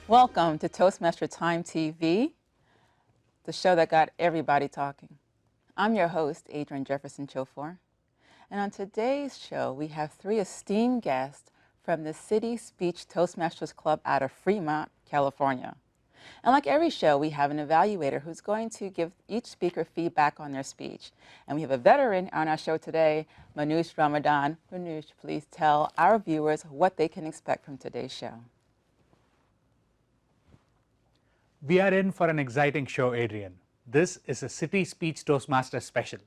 Welcome to Toastmaster Time TV, the show that got everybody talking. I'm your host, Adrian Jefferson Chofor, and on today's show, we have three esteemed guests from the City Speech Toastmasters Club out of Fremont, California. And like every show, we have an evaluator who's going to give each speaker feedback on their speech. And we have a veteran on our show today, Manoush Ramadan. Manoush, please tell our viewers what they can expect from today's show. We are in for an exciting show, Adrian. This is a City Speech Toastmaster special.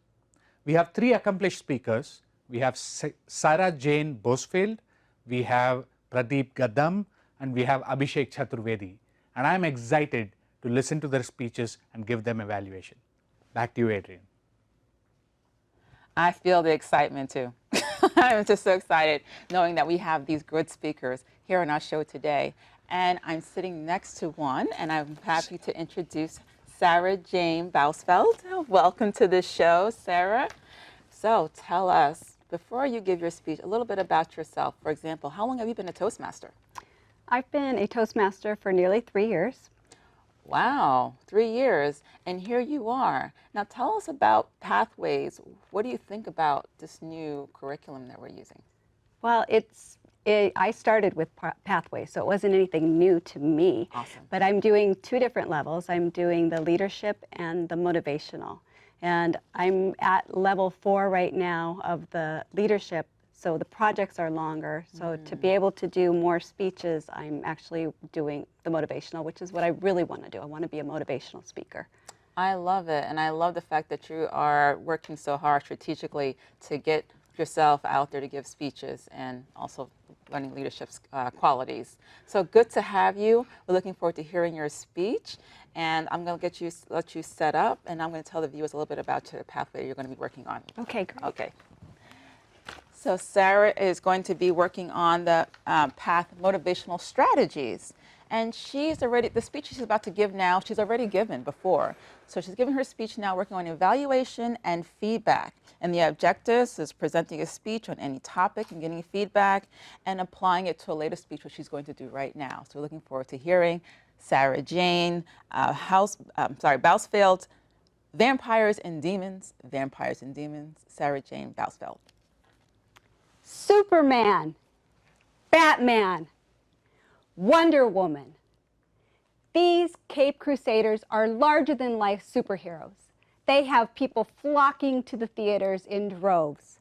We have three accomplished speakers. We have Sara Jane Bousfield, we have Pradeep Gaddam, and we have Abhishek Chaturvedi. And I'm excited to listen to their speeches and give them evaluation. Back to you, Adrian. I feel the excitement too. I'm just so excited knowing that we have these good speakers here on our show today. And I'm sitting next to one, and I'm happy to introduce Sara Jane Bousfield. Welcome to the show, Sara. So tell us, before you give your speech, a little bit about yourself. For example, how long have you been a Toastmaster? I've been a Toastmaster for nearly 3 years. Wow, 3 years, and here you are. Now tell us about Pathways. What do you think about this new curriculum that we're using? Well, I started with Pathways, so it wasn't anything new to me. Awesome. But I'm doing two different levels. I'm doing the leadership and the motivational. And I'm at level 4 right now of the leadership, so the projects are longer. So to be able to do more speeches, I'm actually doing the motivational, which is what I really want to do. I want to be a motivational speaker. I love it, and I love the fact that you are working so hard strategically to get yourself out there to give speeches and also learning leadership qualities. So good to have you. We're looking forward to hearing your speech, and I'm going to let you set up, and I'm going to tell the viewers a little bit about the pathway you're going to be working on. Okay, great. Okay. So Sara is going to be working on the path motivational strategies. And the speech she's about to give now, she's already given before. So she's giving her speech now, working on evaluation and feedback. And the objectives is presenting a speech on any topic and getting feedback and applying it to a later speech, which she's going to do right now. So we're looking forward to hearing Sara Jane Bousfield, Vampires and Demons, Sara Jane Bousfield. Superman, Batman, Wonder Woman. These Cape Crusaders are larger-than-life superheroes. They have people flocking to the theaters in droves.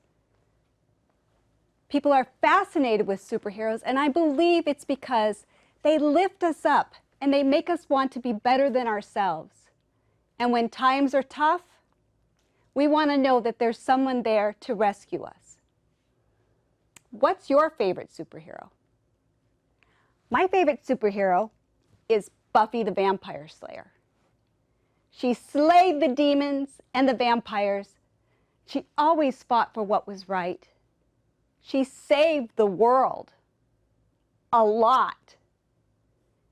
People are fascinated with superheroes, and I believe it's because they lift us up and they make us want to be better than ourselves. And when times are tough, we want to know that there's someone there to rescue us. What's your favorite superhero? My favorite superhero is Buffy the Vampire Slayer. She slayed the demons and the vampires. She always fought for what was right. She saved the world a lot,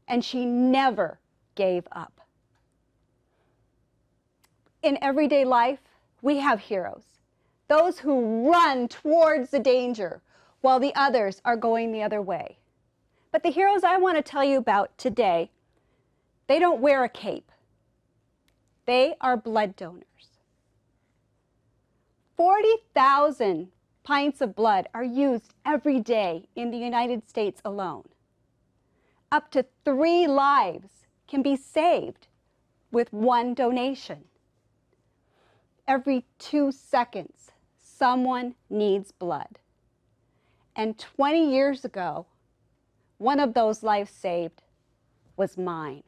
and she never gave up. In everyday life, we have heroes, those who run towards the danger while the others are going the other way. But the heroes I want to tell you about today, they don't wear a cape. They are blood donors. 40,000 pints of blood are used every day in the United States alone. Up to 3 lives can be saved with one donation. Every 2 seconds, someone needs blood. And 20 years ago, one of those lives saved was mine.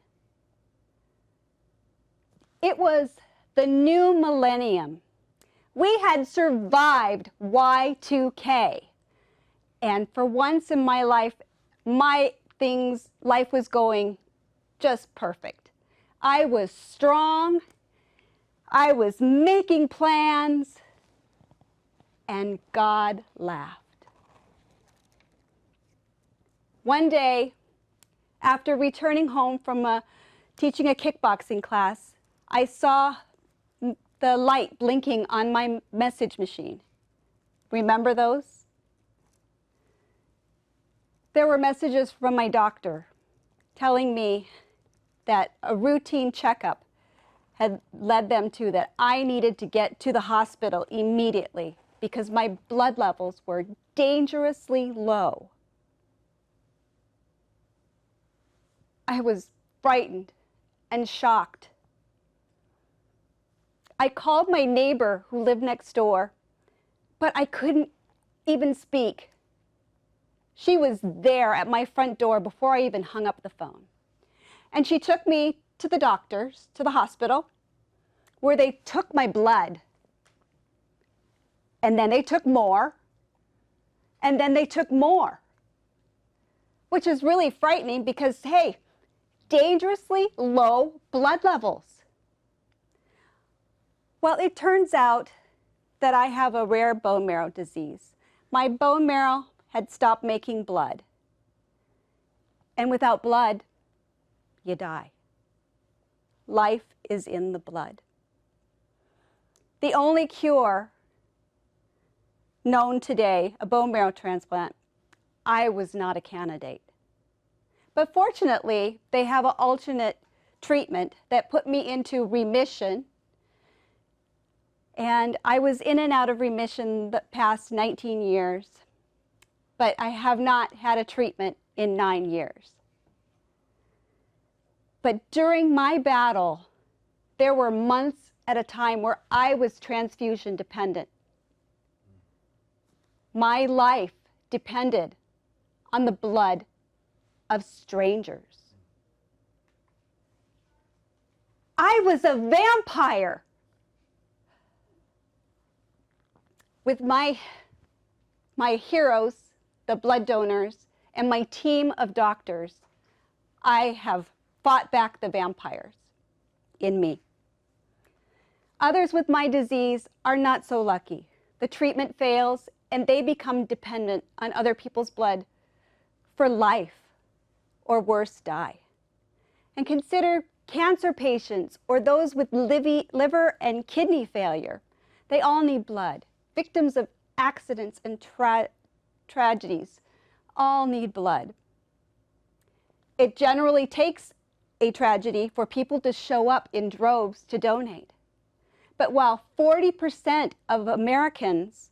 It was the new millennium We had survived Y2K. And for once in my life, life was going just perfect. I was strong. I was making plans. And God laughed. One day, after returning home from teaching a kickboxing class, I saw the light blinking on my message machine. Remember those? There were messages from my doctor telling me that a routine checkup had led them to that I needed to get to the hospital immediately because my blood levels were dangerously low. I was frightened and shocked. I called my neighbor who lived next door, but I couldn't even speak. She was there at my front door before I even hung up the phone. And she took me to the doctors, to the hospital, where they took my blood. And then they took more. And then they took more. Which is really frightening because, hey, dangerously low blood levels. Well, it turns out that I have a rare bone marrow disease. My bone marrow had stopped making blood. And without blood, you die. Life is in the blood. The only cure known today, a bone marrow transplant, I was not a candidate. But fortunately, they have an alternate treatment that put me into remission. And I was in and out of remission the past 19 years, but I have not had a treatment in 9 years. But during my battle, there were months at a time where I was transfusion dependent. My life depended on the blood of strangers. I was a vampire. With my heroes, the blood donors, and my team of doctors, I have fought back the vampires in me. Others with my disease are not so lucky. The treatment fails and they become dependent on other people's blood for life, or worse, die. And consider cancer patients or those with liver and kidney failure. They all need blood. Victims of accidents and tragedies all need blood. It generally takes a tragedy for people to show up in droves to donate. But while 40% of Americans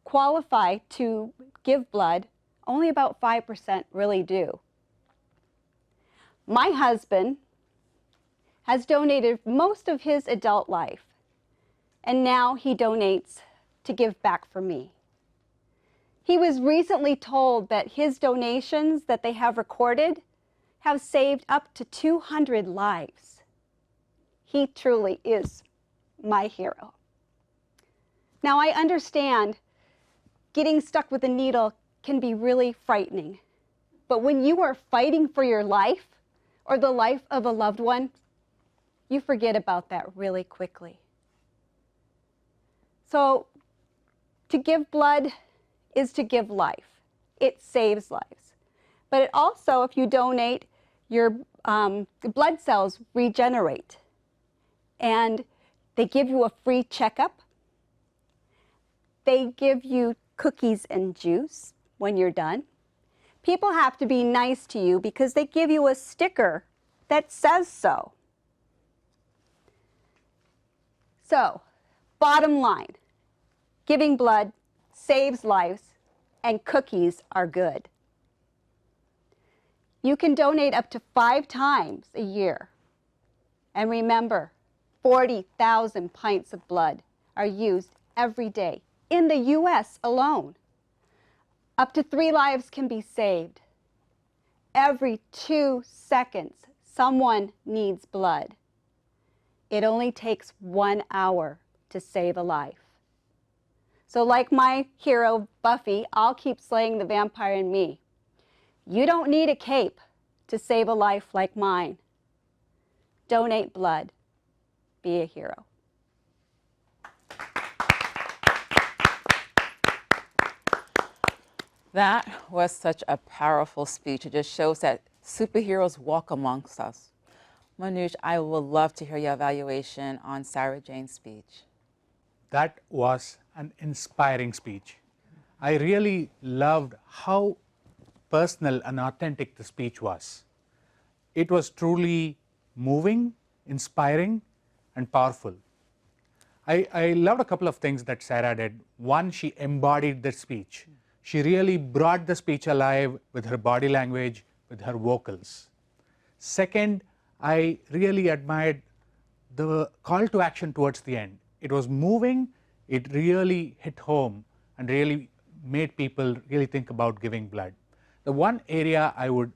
qualify to give blood, only about 5% really do. My husband has donated most of his adult life, and now he donates to give back for me. He was recently told that his donations that they have recorded have saved up to 200 lives. He truly is my hero. Now, I understand getting stuck with a needle can be really frightening, but when you are fighting for your life or the life of a loved one, you forget about that really quickly. So, to give blood is to give life. It saves lives. But it also, if you donate, your blood cells regenerate. And they give you a free checkup. They give you cookies and juice when you're done. People have to be nice to you because they give you a sticker that says so. So, bottom line, giving blood saves lives, and cookies are good. You can donate up to 5 times a year. And remember, 40,000 pints of blood are used every day in the US alone. Up to 3 lives can be saved. Every 2 seconds, someone needs blood. It only takes 1 hour to save a life. So like my hero, Buffy, I'll keep slaying the vampire in me. You don't need a cape to save a life like mine. Donate blood. Be a hero. That was such a powerful speech. It just shows that superheroes walk amongst us. Manoj, I would love to hear your evaluation on Sara Jane's speech. That was an inspiring speech. I really loved how personal and authentic the speech was. It was truly moving, inspiring, and powerful. I loved a couple of things that Sara did. One, she embodied the speech. She really brought the speech alive with her body language, with her vocals. Second, I really admired the call to action towards the end. It was moving, it really hit home and really made people really think about giving blood. The one area I would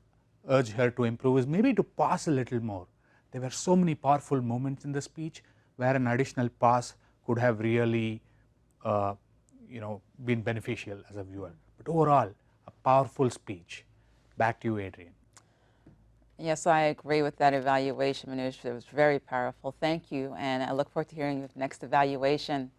urge her to improve is maybe to pause a little more. There were so many powerful moments in the speech where an additional pause could have really been beneficial as a viewer. But overall, a powerful speech. Back to you, Adrian. Yes, I agree with that evaluation, Manoj. It was very powerful. Thank you, and I look forward to hearing your next evaluation.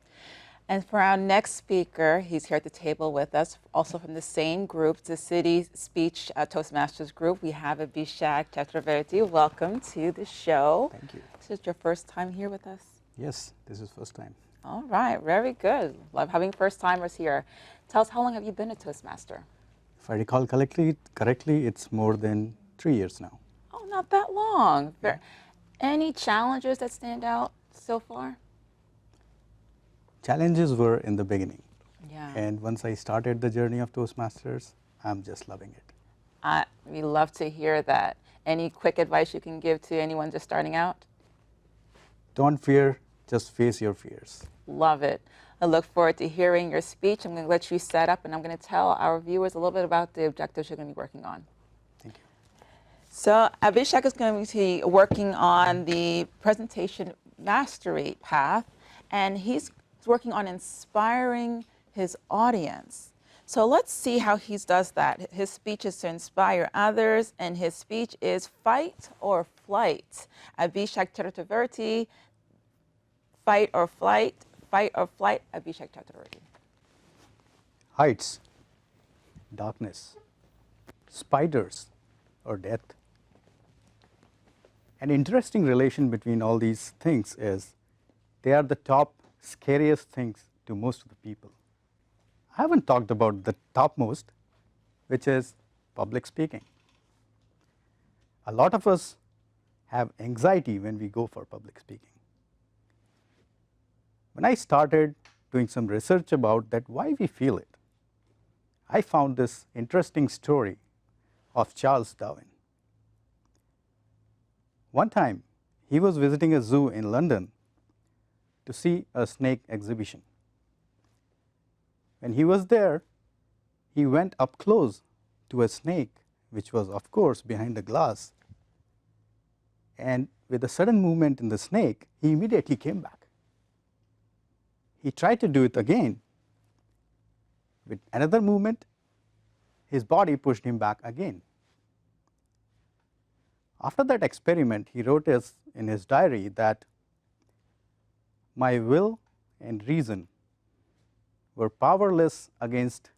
And for our next speaker, he's here at the table with us, also from the same group, the City Speech Toastmasters group. We have Abhishek Chaturvedi. Welcome to the show. Thank you. This is your first time here with us? Yes, this is first time. All right, very good. Love having first timers here. Tell us, how long have you been a Toastmaster? If I recall correctly, it's more than 3 years now. Oh, not that long. Yeah. Any challenges that stand out so far? Challenges were in the beginning. Yeah. And once I started the journey of Toastmasters, I'm just loving it. We love to hear that. Any quick advice you can give to anyone just starting out? Don't fear, just face your fears. Love it. I look forward to hearing your speech. I'm going to let you set up, and I'm going to tell our viewers a little bit about the objectives you're going to be working on. Thank you. So Abhishek is going to be working on the presentation mastery path, and he's working on inspiring his audience. So let's see how he does that. His speech is to inspire others, and his speech is fight or flight. Abhishek Chaturvedi, fight or flight, Abhishek Chaturvedi. Heights, darkness, spiders, or death. An interesting relation between all these things is they are the top scariest things to most of the people. I haven't talked about the topmost, which is public speaking. A lot of us have anxiety when we go for public speaking. When I started doing some research about that, why we feel it, I found this interesting story of Charles Darwin. One time, he was visiting a zoo in London to see a snake exhibition. When he was there, he went up close to a snake, which was of course behind the glass, and with a sudden movement in the snake, he immediately came back. He tried to do it again. With another movement, his body pushed him back again. After that experiment, he wrote in his diary that my will and reason were powerless against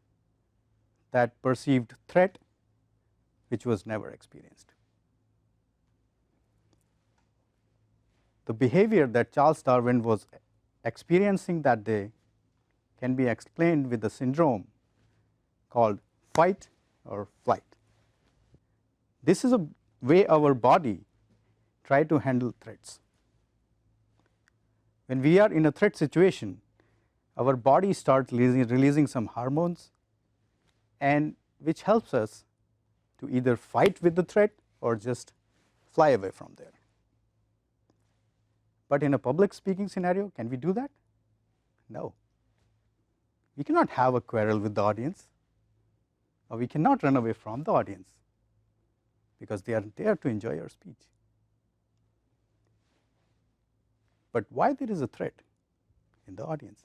that perceived threat which was never experienced. The behavior that Charles Darwin was experiencing that day can be explained with a syndrome called fight or flight. This is a way our body tries to handle threats. When we are in a threat situation, our body starts releasing some hormones, and which helps us to either fight with the threat or just fly away from there. But in a public speaking scenario, can we do that? No. We cannot have a quarrel with the audience, or we cannot run away from the audience, because they are there to enjoy our speech. But why there is a threat in the audience?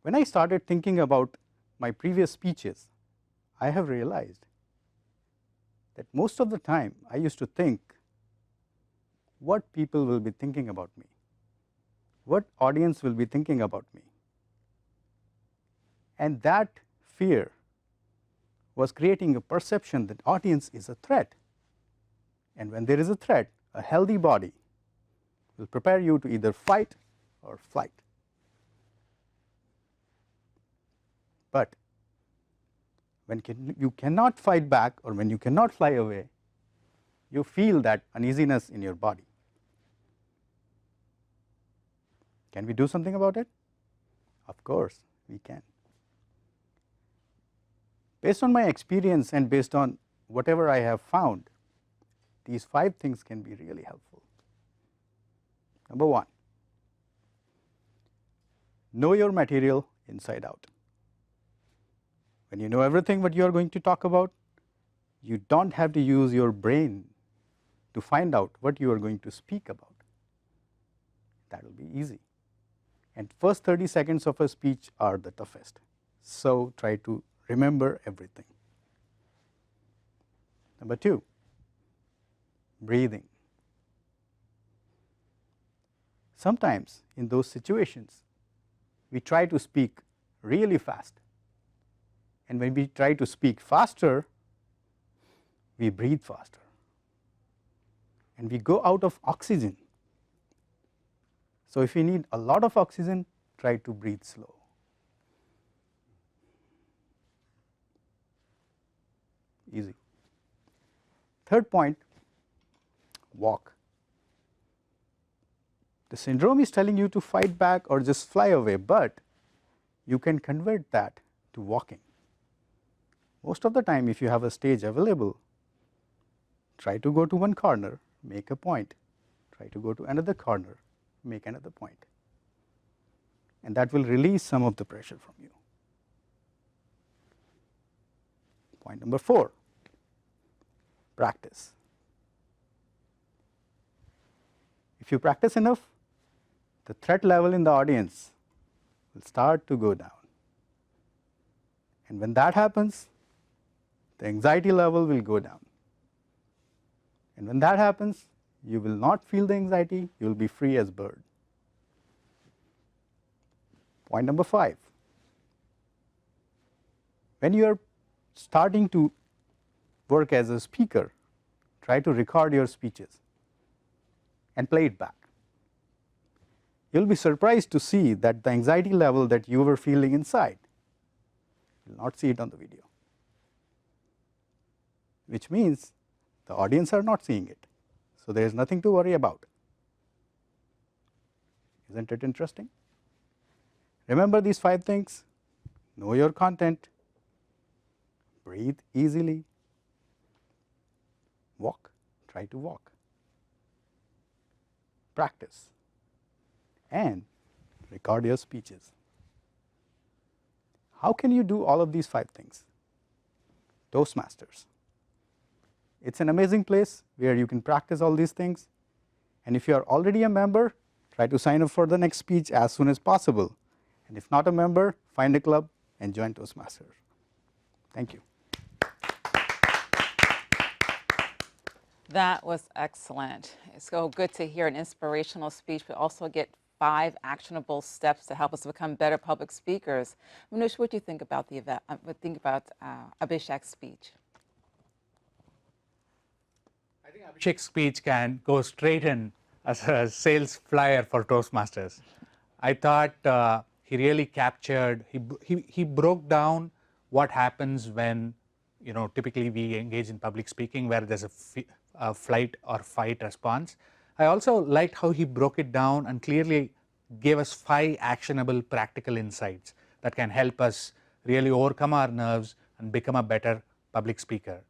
When I started thinking about my previous speeches, I have realized that most of the time I used to think what people will be thinking about me, what audience will be thinking about me. And that fear was creating a perception that audience is a threat. And when there is a threat, a healthy body will prepare you to either fight or flight. But when you cannot fight back or when you cannot fly away, you feel that uneasiness in your body. Can we do something about it? Of course, we can. Based on my experience and based on whatever I have found, these 5 things can be really helpful. Number 1, know your material inside out. When you know everything what you are going to talk about, you don't have to use your brain to find out what you are going to speak about. That will be easy. And first 30 seconds of a speech are the toughest. So try to remember everything. Number 2, breathing. Sometimes in those situations, we try to speak really fast. And when we try to speak faster, we breathe faster. And we go out of oxygen. So if you need a lot of oxygen, try to breathe slow. Easy. Third point, walk. The syndrome is telling you to fight back or just fly away, but you can convert that to walking. Most of the time, if you have a stage available, try to go to one corner, make a point, try to go to another corner, make another point, and that will release some of the pressure from you. Point number 4, practice. If you practice enough, the threat level in the audience will start to go down. And when that happens, the anxiety level will go down. And when that happens, you will not feel the anxiety, you will be free as bird. Point number 5, when you are starting to work as a speaker, try to record your speeches and play it back. You will be surprised to see that the anxiety level that you were feeling inside, you will not see it on the video, which means the audience are not seeing it. So there is nothing to worry about. Isn't it interesting? Remember these 5 things: know your content, breathe easily, walk, try to walk, practice, and record your speeches. How can you do all of these 5 things? Toastmasters. It's an amazing place where you can practice all these things, and if you are already a member, try to sign up for the next speech as soon as possible, and if not a member, find a club and join Toastmasters. Thank you. That was excellent. It's so good to hear an inspirational speech, but also get 5 actionable steps to help us become better public speakers. Manush, what do you think about Abhishek's speech? I think Abhishek's speech can go straight in as a sales flyer for Toastmasters. I thought he really captured, he broke down what happens when, typically we engage in public speaking where there's a flight or fight response. I also liked how he broke it down and clearly gave us 5 actionable practical insights that can help us really overcome our nerves and become a better public speaker.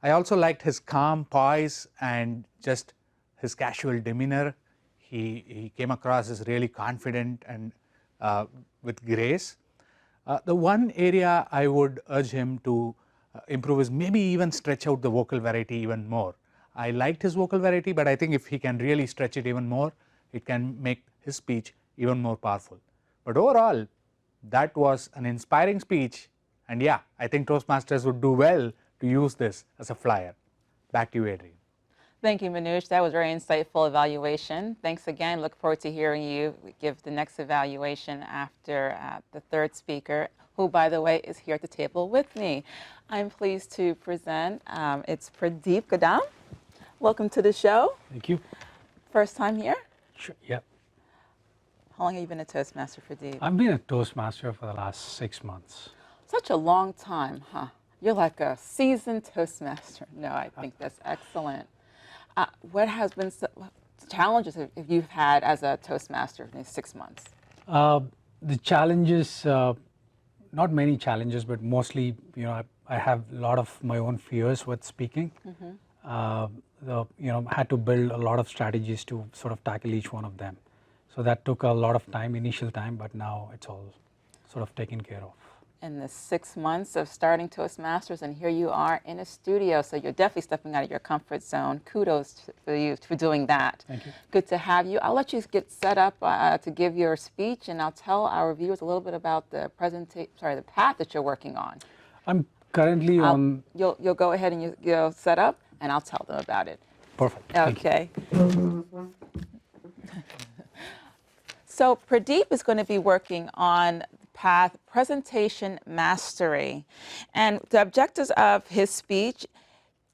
I also liked his calm poise and just his casual demeanor. He came across as really confident and with grace. The one area I would urge him to improve is maybe even stretch out the vocal variety even more. I liked his vocal variety, but I think if he can really stretch it even more, it can make his speech even more powerful. But overall, That was an inspiring speech, and yeah, I think Toastmasters would do well to use this as a flyer. Back to you, Adrian. Thank you, Manoj. That was very insightful evaluation. Thanks again. Look forward to hearing you give the next evaluation after the third speaker, who, by the way, is here at the table with me. I'm pleased to present, it's Pradeep Gaddam. Welcome to the show. Thank you. First time here? Sure. Yeah. How long have you been a Toastmaster, Pradeep? I've been a Toastmaster for the last 6 months. Such a long time, huh? You're like a seasoned Toastmaster. No, I think that's excellent. What has been challenges have you've had as a Toastmaster in these 6 months? The challenges, not many challenges, but mostly, I have a lot of my own fears with speaking. Had to build a lot of strategies to sort of tackle each one of them. So that took a lot of time, initial time, but now it's all sort of taken care of. In the 6 months of starting Toastmasters, and here you are in a studio, so you're definitely stepping out of your comfort zone. Kudos for you for doing that. Thank you. Good to have you. I'll let you get set up to give your speech, and I'll tell our viewers a little bit about the the path that you're working on. I'm currently on. You'll go ahead and you'll set up, and I'll tell them about it. Perfect. Thank you. Okay. So Pradeep is going to be working on path presentation mastery, and the objectives of his speech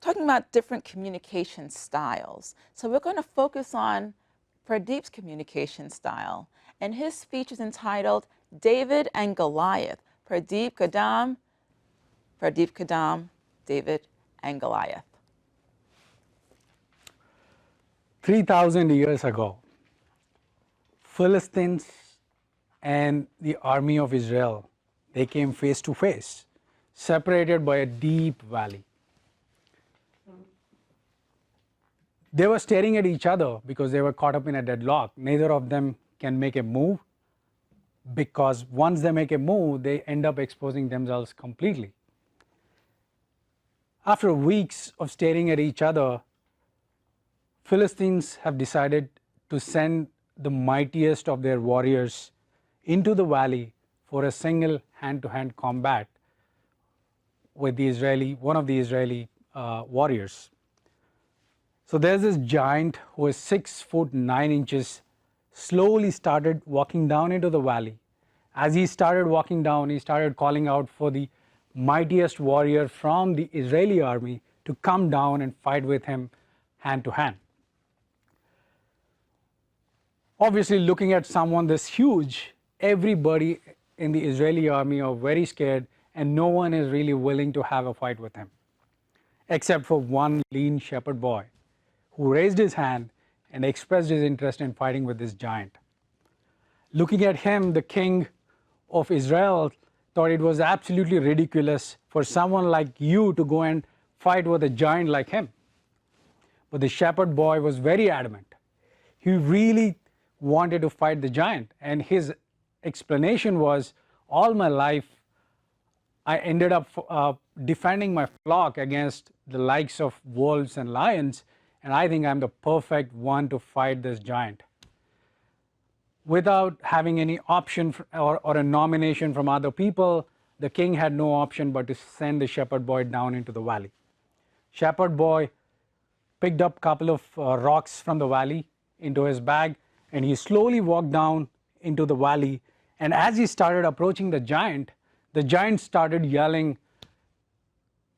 talking about different communication styles. So we're going to focus on Pradeep's communication style, and his speech is entitled David and Goliath. Pradeep Gaddam, David and Goliath. 3,000 years ago, Philistines and the army of Israel, they came face to face, separated by a deep valley. They were staring at each other because they were caught up in a deadlock. Neither of them can make a move, because once they make a move, they end up exposing themselves completely. After weeks of staring at each other, Philistines have decided to send the mightiest of their warriors into the valley for a single hand-to-hand combat with one of the Israeli warriors. So there's this giant who is 6'9", slowly started walking down into the valley. As he started walking down, he started calling out for the mightiest warrior from the Israeli army to come down and fight with him hand to hand. Obviously, looking at someone this huge, everybody in the Israeli army are very scared, and no one is really willing to have a fight with him, except for one lean shepherd boy who raised his hand and expressed his interest in fighting with this giant. Looking at him, the king of Israel thought it was absolutely ridiculous for someone like you to go and fight with a giant like him. But the shepherd boy was very adamant. He really wanted to fight the giant, and his explanation was, all my life I ended up defending my flock against the likes of wolves and lions, and I think I'm the perfect one to fight this giant. Without having any option or a nomination from other people, the king had no option but to send the shepherd boy down into the valley. Shepherd boy picked up a couple of rocks from the valley into his bag, and he slowly walked down into the valley. And as he started approaching the giant started yelling,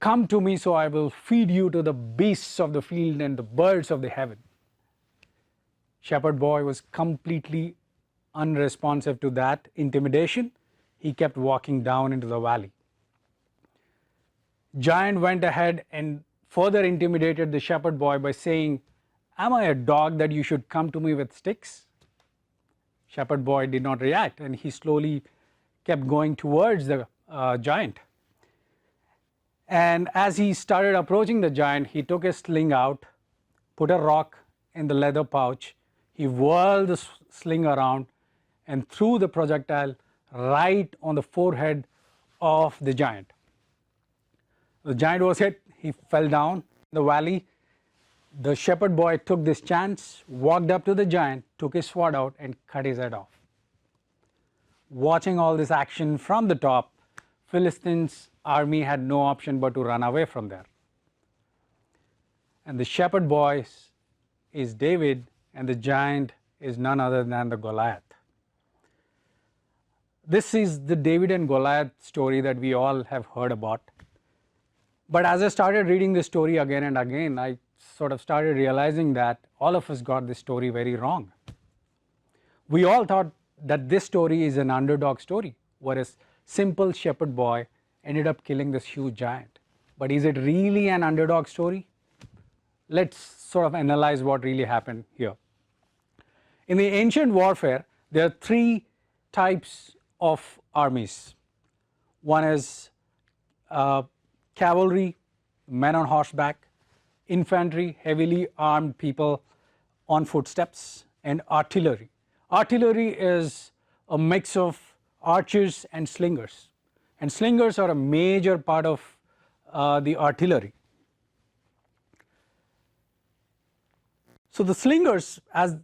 "Come to me so I will feed you to the beasts of the field and the birds of the heaven." Shepherd boy was completely unresponsive to that intimidation. He kept walking down into the valley. Giant went ahead and further intimidated the shepherd boy by saying, "Am I a dog that you should come to me with sticks?" Shepherd boy did not react, and he slowly kept going towards the giant. And as he started approaching the giant, he took his sling out, put a rock in the leather pouch, he whirled the sling around and threw the projectile right on the forehead of the giant. The giant was hit, he fell down in the valley. The shepherd boy took this chance, walked up to the giant, took his sword out and cut his head off. watching all this action from the top, Philistines' army had no option but to run away from there. And the shepherd boy is David, and the giant is none other than the Goliath. This is the David and Goliath story that we all have heard about. But as I started reading this story again and again, I sort of started realizing that all of us got this story very wrong. We all thought that this story is an underdog story, where a simple shepherd boy ended up killing this huge giant. But is it really an underdog story? Let's sort of analyze what really happened here. In the ancient warfare, there are three types of armies. One is cavalry, men on horseback; infantry, heavily armed people on footsteps; and artillery. Artillery is a mix of archers and slingers, and slingers are a major part of the artillery. So the slingers, as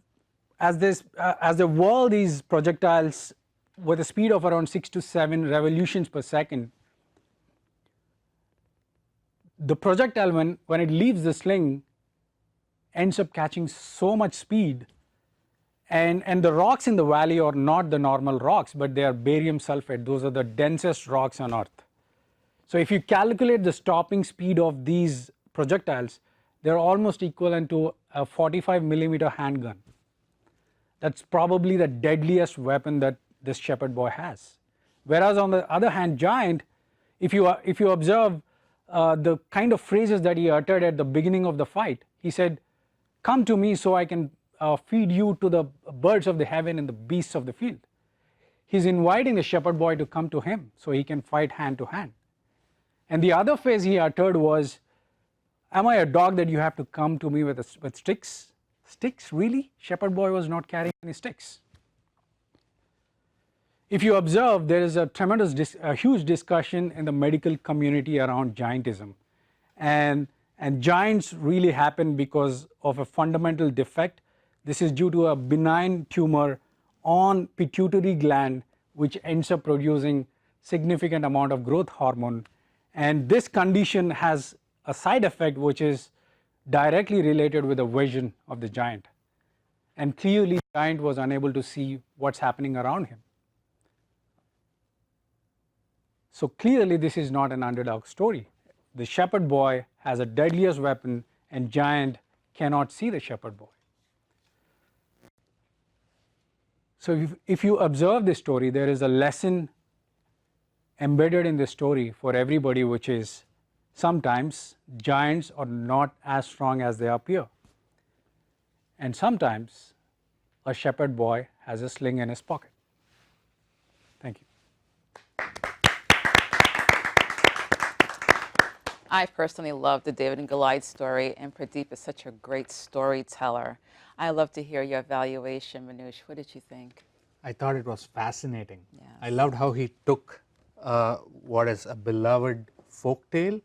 they whirl these projectiles with a speed of around 6 to 7 revolutions per second, the projectile, when it leaves the sling, ends up catching so much speed, and the rocks in the valley are not the normal rocks, but they are barium sulfate. Those are the densest rocks on earth. So if you calculate the stopping speed of these projectiles, they're almost equivalent to a 45 millimeter handgun. That's probably the deadliest weapon that this shepherd boy has. Whereas on the other hand, giant, if you observe the kind of phrases that he uttered at the beginning of the fight, he said, "Come to me so I can feed you to the birds of the heaven and the beasts of the field." He's inviting the shepherd boy to come to him so he can fight hand to hand. And the other phrase he uttered was, "Am I a dog that you have to come to me with sticks?" Sticks, really? Shepherd boy was not carrying any sticks. If you observe, there is a huge discussion in the medical community around giantism, and giants really happen because of a fundamental defect. This is due to a benign tumor on pituitary gland, which ends up producing significant amount of growth hormone, and this condition has a side effect which is directly related with the vision of the giant, and clearly the giant was unable to see what's happening around him. So clearly this is not an underdog story. The shepherd boy has a deadliest weapon, and giant cannot see the shepherd boy. So if you observe this story, there is a lesson embedded in this story for everybody, which is sometimes giants are not as strong as they appear, and sometimes a shepherd boy has a sling in his pocket. Thank you. I personally love the David and Goliath story, and Pradeep is such a great storyteller. I love to hear your evaluation, Manoush. What did you think? I thought it was fascinating. Yes. I loved how he took what is a beloved folktale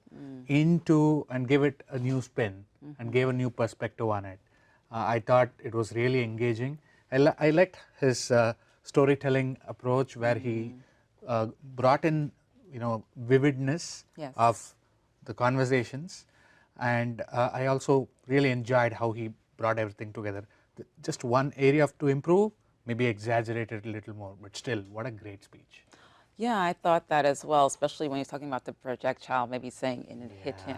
into and gave it a new spin and gave a new perspective on it. I thought it was really engaging. I liked his storytelling approach, where he brought in vividness of the conversations, and I also really enjoyed how he brought everything together. Just one area to improve, maybe exaggerated a little more, but still, what a great speech. Yeah, I thought that as well, especially when he's talking about the projectile, maybe saying it hit him.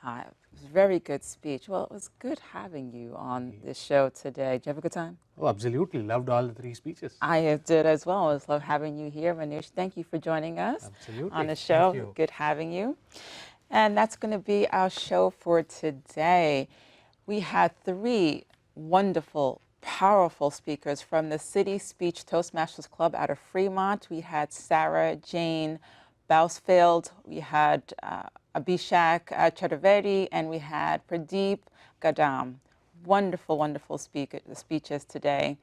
It was a very good speech. Well, it was good having you on this show today. Did you have a good time? Oh, absolutely. Loved all the three speeches. I did as well. It was love having you here, Manoush. Thank you for joining us on the show. Thank you. Good having you. And that's going to be our show for today. We had three wonderful, powerful speakers from the City Speech Toastmasters Club out of Fremont. We had Sara Jane Bousfield, we had Abhishek Chaturvedi, and we had Pradeep Gaddam. Wonderful, wonderful speeches today.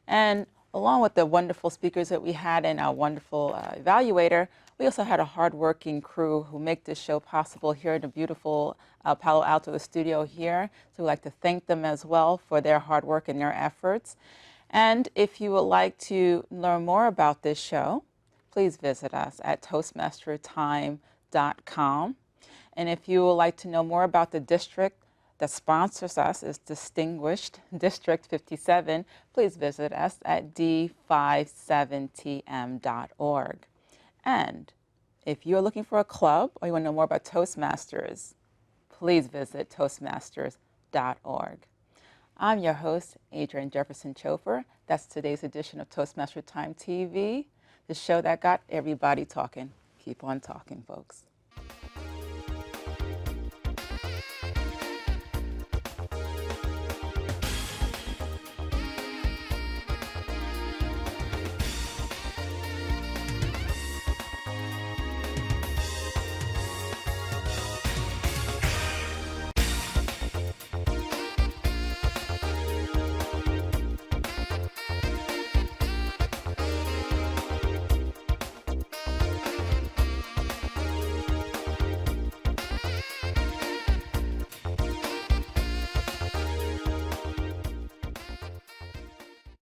And along with the wonderful speakers that we had and our wonderful evaluator, we also had a hardworking crew who make this show possible here in the beautiful Palo Alto studio here. So we'd like to thank them as well for their hard work and their efforts. And if you would like to learn more about this show, please visit us at toastmastertime.com. And if you would like to know more about the district that sponsors us, is Distinguished District 57, please visit us at d57tm.org. And if you're looking for a club or you want to know more about Toastmasters, please visit toastmasters.org. I'm your host, Adrian Jefferson Chofer. That's today's edition of Toastmaster Time TV, the show that got everybody talking. Keep on talking, folks.